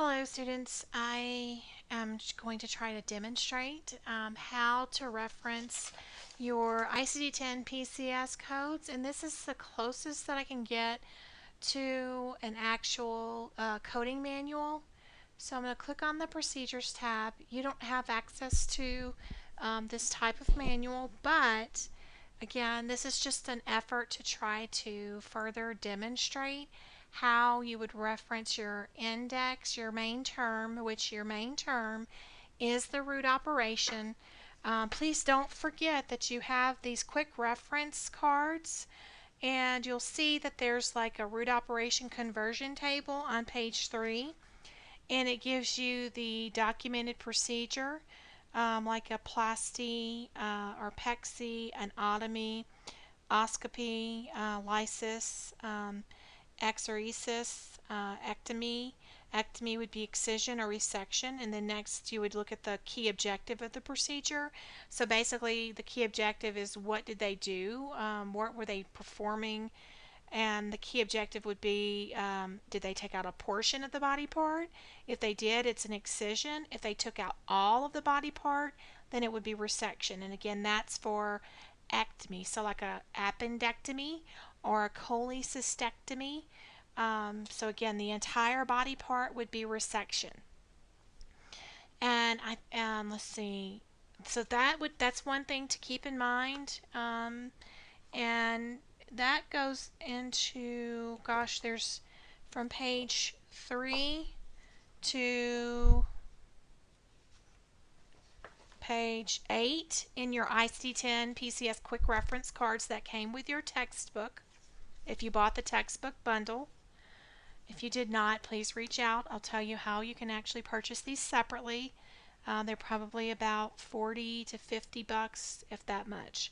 Hello students, I am going to try to demonstrate how to reference your ICD-10-PCS codes, and this is the closest that I can get to an actual coding manual. So I'm going to click on the Procedures tab. You don't have access to this type of manual, but again, this is just an effort to try to further demonstrate how you would reference your index, your main term, which your main term is the root operation. Please don't forget that you have these quick reference cards, and you'll see that there's like a root operation conversion table on page 3, and it gives you the documented procedure, like a plasty or pexy, an otomy, oscopy, lysis, exoresis, ectomy. Ectomy would be excision or resection, and then next you would look at the key objective of the procedure. So basically the key objective is what did they do, what were they performing, and the key objective would be did they take out a portion of the body part? If they did, it's an excision. If they took out all of the body part, then it would be resection, and again that's for ectomy, so like a appendectomy or a cholecystectomy. So again, the entire body part would be resection. And let's see. So that's one thing to keep in mind. And that goes into, gosh, there's from page 3 to page 8 in your ICD-10 PCS quick reference cards that came with your textbook if you bought the textbook bundle. If you did not, please reach out. I'll tell you how you can actually purchase these separately. They're probably about 40 to 50 bucks, if that much.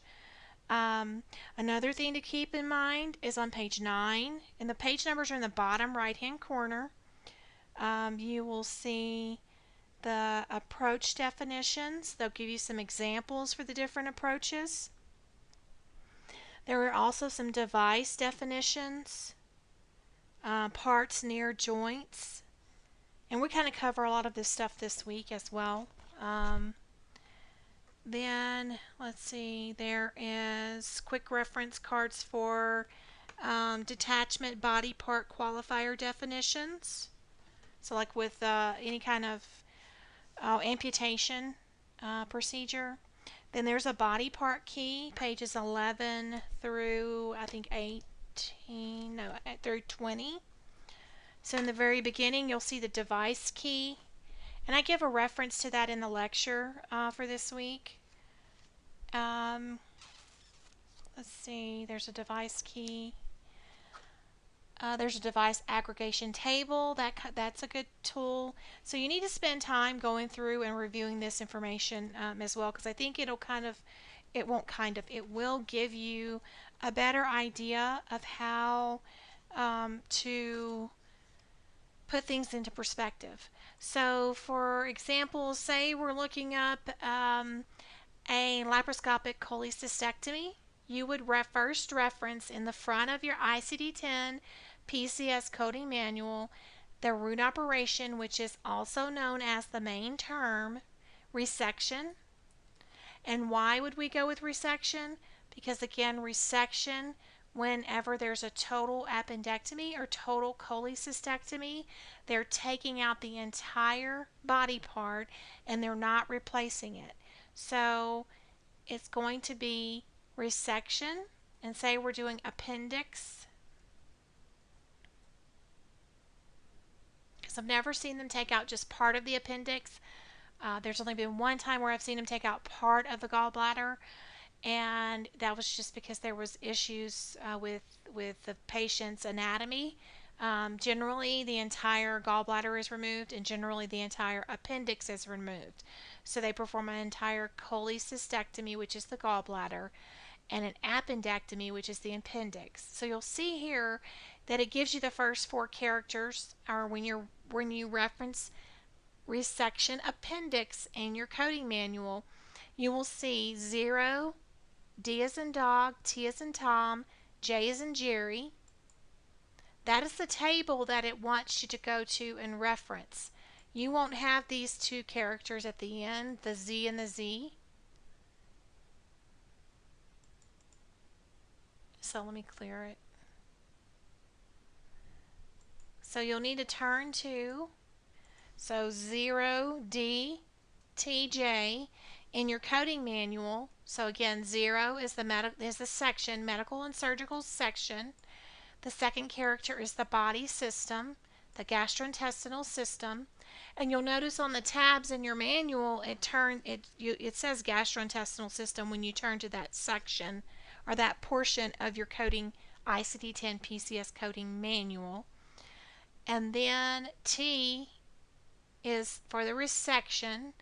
Another thing to keep in mind is on page 9, and the page numbers are in the bottom right hand corner. You will see the approach definitions. They'll give you some examples for the different approaches. There are also some device definitions, parts near joints, and we kind of cover a lot of this stuff this week as well. Then let's see, there is quick reference cards for detachment body part qualifier definitions. So like with any kind of amputation procedure. Then there's a body part key, pages 11 through I think 18, no, through 20. So in the very beginning you'll see the device key, and I give a reference to that in the lecture for this week. Let's see, there's a device key. There's a device aggregation table. That's a good tool. So you need to spend time going through and reviewing this information as well, because I think it will give you a better idea of how to put things into perspective. So for example, say we're looking up a laparoscopic cholecystectomy. You would first reference in the front of your ICD-10 PCS coding manual the root operation, which is also known as the main term, resection. And why would we go with resection? Because again, resection, whenever there's a total appendectomy or total cholecystectomy, they're taking out the entire body part and they're not replacing it. So it's going to be resection, and say we're doing appendix, because I've never seen them take out just part of the appendix. There's only been one time where I've seen them take out part of the gallbladder, and that was just because there was issues with the patient's anatomy. Generally the entire gallbladder is removed, and generally the entire appendix is removed. So they perform an entire cholecystectomy, which is the gallbladder, and an appendectomy, which is the appendix. So you'll see here that it gives you the first 4 characters, or when you reference resection appendix in your coding manual, you will see 0, D as in dog, T as in Tom, J as in Jerry. That is the table that it wants you to go to and reference. You won't have these two characters at the end, the Z and the Z. So let me clear it. So you'll need to turn to, so 0D TJ in your coding manual. So again, 0 is the section, medical and surgical section. The second character is the body system, the gastrointestinal system. And you'll notice on the tabs in your manual, it says gastrointestinal system when you turn to that section or that portion of your coding ICD-10-PCS coding manual. And then T is for the resection,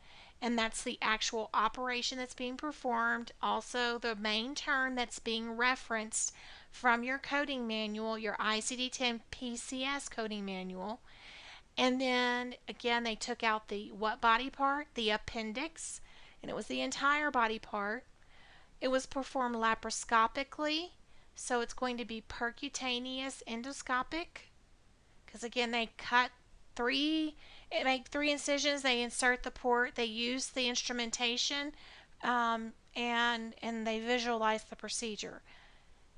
and that's the actual operation that's being performed. Also, the main term that's being referenced from your coding manual, your ICD-10-PCS coding manual. And then again, they took out the what body part? The appendix, and it was the entire body part. It was performed laparoscopically, so it's going to be percutaneous endoscopic, because again, they make three incisions. They insert the port. They use the instrumentation, and they visualize the procedure.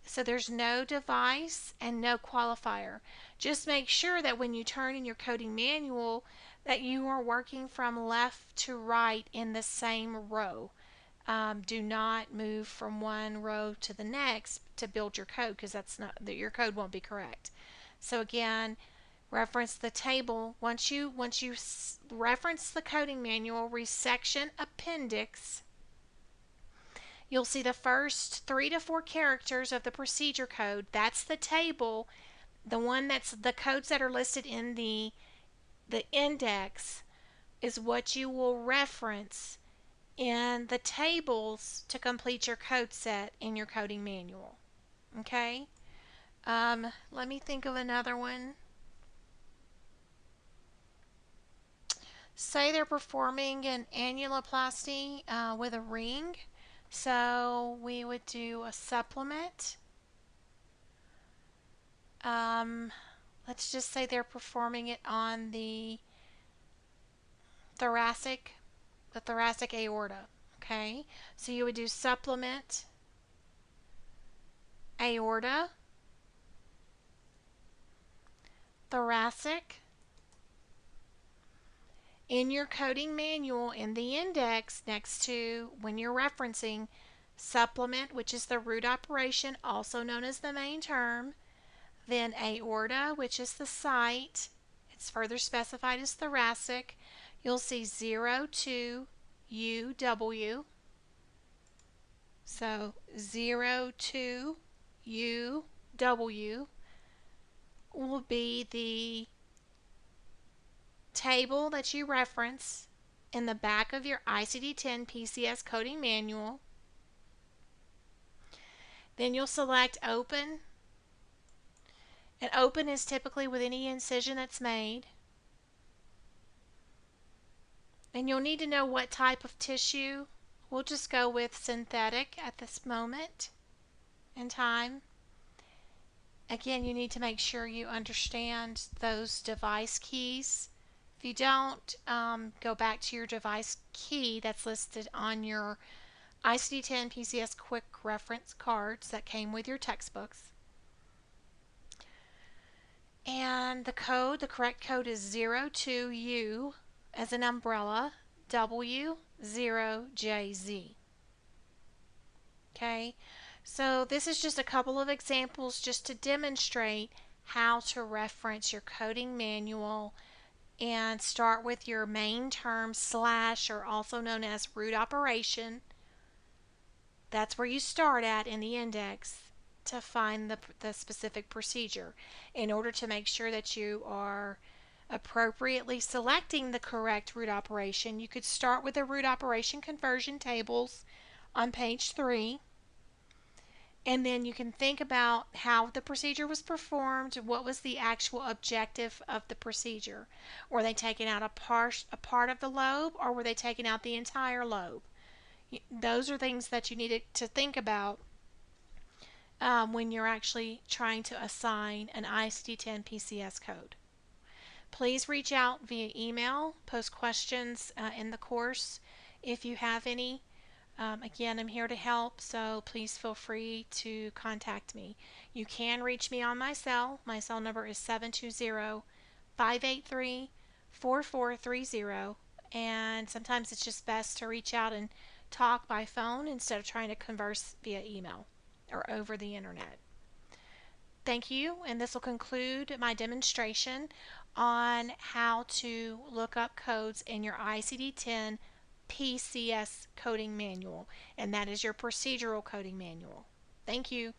So there's no device and no qualifier. Just make sure that when you turn in your coding manual that you are working from left to right in the same row. Do not move from one row to the next to build your code, because your code won't be correct. So again, reference the table. Once you reference the coding manual, resection appendix, you'll see the first 3 to 4 characters of the procedure code. That's the table. The one that's the codes that are listed in the index is what you will reference in the tables to complete your code set in your coding manual. Okay? Let me think of another one. Say they're performing an annuloplasty with a ring. So we would do a supplement. Let's just say they're performing it on the thoracic aorta. Okay, so you would do supplement aorta, thoracic. In your coding manual, in the index next to when you're referencing supplement, which is the root operation, also known as the main term, then aorta, which is the site, it's further specified as thoracic, you'll see 02 UW. So 02 UW will be the table that you reference in the back of your ICD-10-PCS coding manual. Then you'll select open, and open is typically with any incision that's made. And you'll need to know what type of tissue. We'll just go with synthetic at this moment in time. Again, you need to make sure you understand those device keys. If you don't, go back to your device key that's listed on your ICD-10-PCS quick reference cards that came with your textbooks. And the correct code is 02U as an umbrella, W0JZ. Okay, so this is just a couple of examples just to demonstrate how to reference your coding manual and start with your main term slash, or also known as root operation. That's where you start at in the index to find the specific procedure in order to make sure that you are appropriately selecting the correct root operation. You could start with the root operation conversion tables on page 3. And then you can think about how the procedure was performed, what was the actual objective of the procedure. Were they taking out a part of the lobe, or were they taking out the entire lobe? Those are things that you need to think about when you're actually trying to assign an ICD-10-PCS code. Please reach out via email, post questions in the course if you have any. Again, I'm here to help, so please feel free to contact me. You can reach me on my cell. My cell number is 720-583-4430, and sometimes it's just best to reach out and talk by phone instead of trying to converse via email or over the internet. Thank you, and this will conclude my demonstration on how to look up codes in your ICD-10 PCS coding manual, and that is your procedural coding manual. Thank you.